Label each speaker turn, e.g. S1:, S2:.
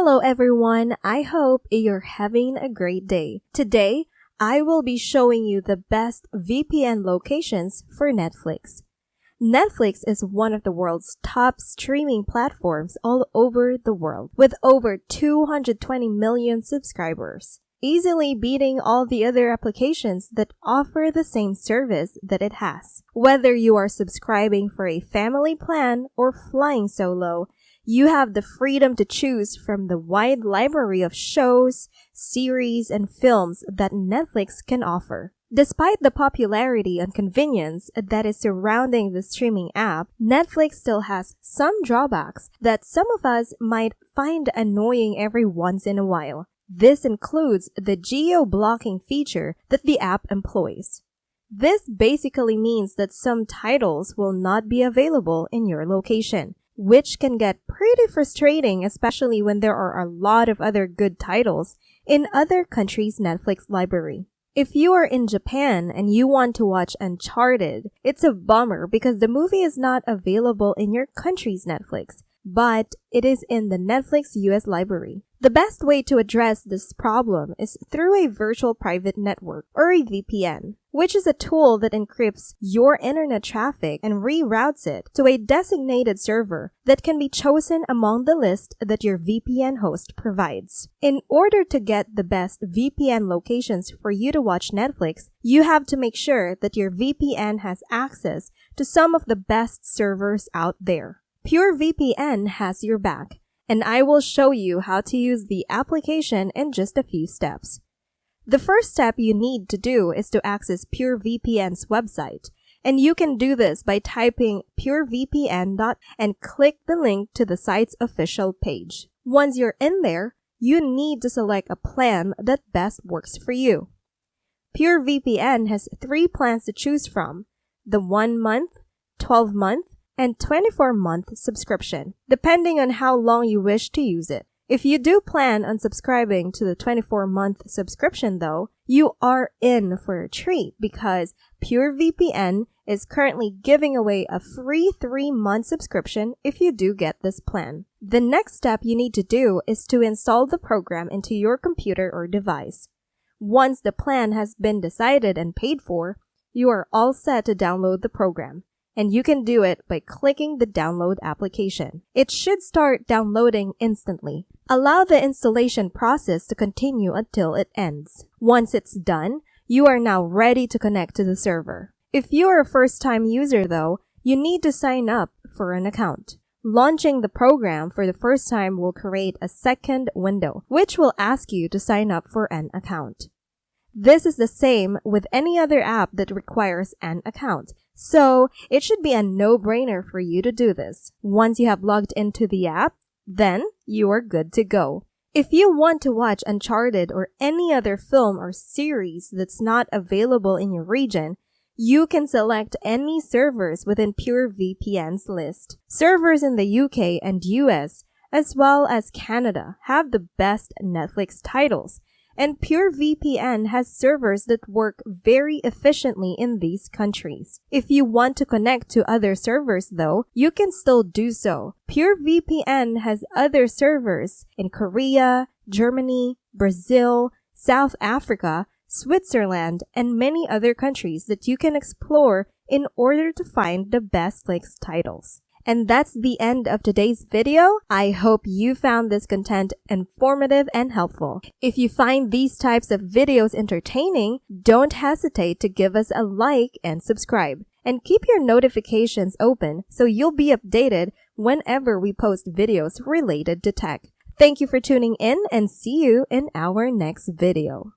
S1: Hello everyone, I hope you're having a great day. Today, I will be showing you the best VPN locations for Netflix. Netflix is one of the world's top streaming platforms all over the world, with over 220 million subscribers, easily beating all the other applications that offer the same service that it has. Whether you are subscribing for a family plan or flying solo, you have the freedom to choose from the wide library of shows, series, and films that Netflix can offer. Despite the popularity and convenience that is surrounding the streaming app, Netflix still has some drawbacks that some of us might find annoying every once in a while. This includes the geo-blocking feature that the app employs. This basically means that some titles will not be available in your location, which can get pretty frustrating, especially when there are a lot of other good titles in other countries' Netflix library. If you are in Japan and you want to watch Uncharted, it's a bummer because the movie is not available in your country's Netflix, but it is in the Netflix US library. The best way to address this problem is through a virtual private network, or a VPN, which is a tool that encrypts your internet traffic and reroutes it to a designated server that can be chosen among the list that your VPN host provides. In order to get the best VPN locations for you to watch Netflix, you have to make sure that your VPN has access to some of the best servers out there. PureVPN has your back, and I will show you how to use the application in just a few steps. The first step you need to do is to access purevpn's website, and you can do this by typing purevpn and click the link to the site's official page. Once you're in there, you need to select a plan that best works for you. PureVPN has 3 plans to choose from: the 1-month, 12-month, and 24-month subscription, depending on how long you wish to use it. If you do plan on subscribing to the 24-month subscription though, you are in for a treat because PureVPN is currently giving away a free 3-month subscription if you do get this plan. The next step you need to do is to install the program into your computer or device. Once the plan has been decided and paid for, you are all set to download the program. And you can do it by clicking the download application. It should start downloading instantly. Allow the installation process to continue until it ends. Once it's done, you are now ready to connect to the server. If you are a first-time user though, you need to sign up for an account. Launching the program for the first time will create a second window, which will ask you to sign up for an account. This is the same with any other app that requires an account, so it should be a no-brainer for you to do this. Once you have logged into the app, then you are good to go. If you want to watch Uncharted or any other film or series that's not available in your region, you can select any servers within PureVPN's list. Servers in the UK and US, as well as Canada, have the best Netflix titles, and PureVPN has servers that work very efficiently in these countries. If you want to connect to other servers though, you can still do so. PureVPN has other servers in Korea, Germany, Brazil, South Africa, Switzerland, and many other countries that you can explore in order to find the best Netflix titles. And that's the end of today's video. I hope you found this content informative and helpful. If you find these types of videos entertaining, don't hesitate to give us a like and subscribe. And keep your notifications open so you'll be updated whenever we post videos related to tech. Thank you for tuning in and see you in our next video.